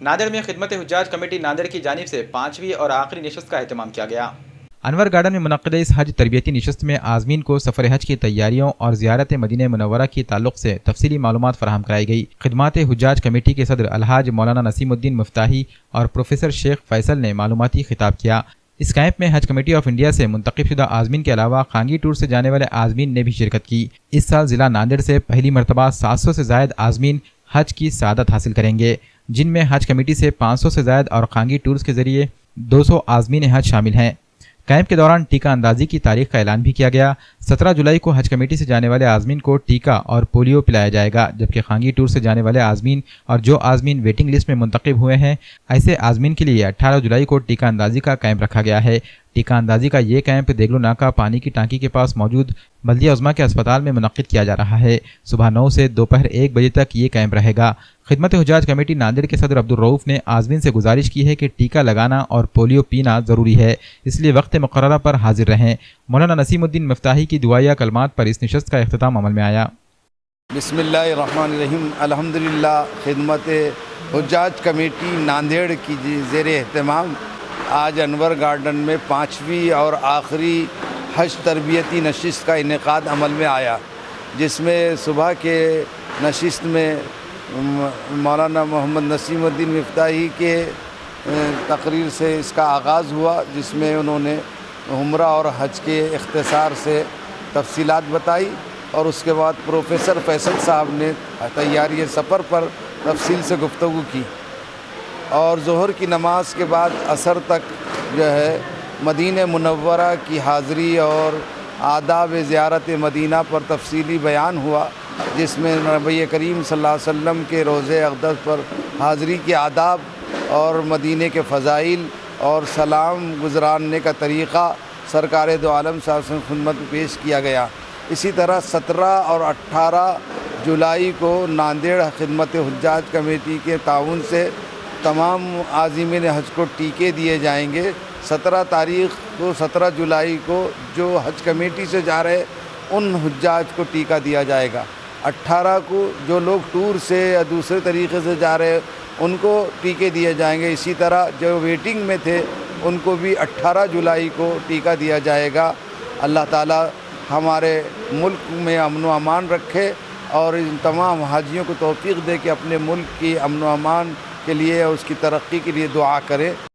ناندیڑ میں خدمت حجاج کمیٹی ناندیڑ کی جانب سے 5ویں اور آخری نشست کا اہتمام کیا گیا۔ انور گارڈن میں منعقدہ اس حج تربیتی نشست میں عازمین کو سفر حج کی تیاریوں اور زیارت مدینہ منورہ کے تعلق سے تفصیلی معلومات فراہم کرائی گئی۔ خدمات حجاج کمیٹی کے صدر الحاج مولانا نسیم الدین مفتاحی اور پروفیسر شیخ فیصل نے معلوماتی خطاب کیا۔ اس کیمپ میں حج کمیٹی آف انڈیا سے منتخب شدہ عازمین کے علاوہ خانگی ٹور سے جانے والے عازمین نے بھی شرکت کی۔ اس سال ضلع ناندیڑ سے پہلی مرتبہ 700 سے زائد عازمین حج کی سعادت حاصل کریں گے، جن میں حج کمیٹی سے 500 سے زائد اور خانگی ٹورز کے ذریعے 200 عازمین حج شامل ہیں۔ کیمپ کے دوران ٹیکہ اندازی کی تاریخ کا اعلان بھی کیا گیا۔ 17 جولائی کو حج کمیٹی سے جانے والے عازمین کو ٹیکہ اور پولیو پلایا جائے گا، جبکہ خانگی ٹور سے جانے والے عازمین اور جو عازمین ویٹنگ لسٹ میں منتخب ہوئے ہیں، ایسے عازمین کے لیے 18 جولائی کو ٹیکہ اندازی کا کیمپ رکھا گیا ہے۔ ٹیکہ اندازی کا یہ کیمپ دیگلو ناکہ پانی کی ٹانکی کے پاس موجود بلدیہ عظمیٰ کے اسپتال میں منعقد کیا جا رہا ہے۔ صبح 9 سے دوپہر 1 بجے تک یہ کیمپ رہے گا۔ خدمت حجاج کمیٹی ناندیڑ کے صدر عبدالرؤوف نے عازمین سے گزارش کی ہے کہ ٹیکہ لگانا اور پولیو پینا ضروری ہے، اس لیے وقت مقررہ پر حاضر رہیں۔ مولانا نسیم الدین مفتاحی کی دعائیہ کلمات پر اس نشست کا اختتام عمل میں آیا۔ بسم اللہ الرحمن الرحیم۔ الحمدللہ خدمت حجاج کمیٹی ناندیڑ کی زیر اہتمام آج انور گارڈن میں 5ویں اور آخری حج تربیتی نشست کا انعقاد عمل میں آیا، جس میں صبح کے نشست میں مولانا محمد نسیم الدین مفتاحی کے تقریر سے اس کا آغاز ہوا، جس میں انہوں نے عمرہ اور حج کے اختصار سے تفصیلات بتائی، اور اس کے بعد پروفیسر فیصل صاحب نے تیاری سفر پر تفصیل سے گفتگو کی، اور ظہر کی نماز کے بعد عصر تک جو ہے مدینہ منورہ کی حاضری اور آداب زیارت مدینہ پر تفصیلی بیان ہوا، جس میں نبی کریم صلی اللہ علیہ وسلم کے روضہ اقدس پر حاضری کے آداب اور مدینہ کے فضائل اور سلام گزارنے کا طریقہ سرکار دو عالم صاحب سے خدمت میں پیش کیا گیا۔ اسی طرح 17 اور 18 جولائی کو ناندیڑ خدمت حجاج کمیٹی کے تعاون سے تمام عازمین حج کو ٹیکے دیے جائیں گے۔ 17 جولائی کو جو حج کمیٹی سے جا رہے ان حجاج کو ٹیکہ دیا جائے گا۔ 18 کو جو لوگ ٹور سے یا دوسرے طریقے سے جا رہے ان کو ٹیکے دیے جائیں گے۔ اسی طرح جو ویٹنگ میں تھے ان کو بھی 18 جولائی کو ٹیکہ دیا جائے گا۔ اللہ تعالیٰ ہمارے ملک میں امن و امان رکھے اور ان تمام حاجیوں کو توفیق دے کہ اپنے ملک کی امن و امان کے لیے اور اس کی ترقی کے لیے دعا کرے۔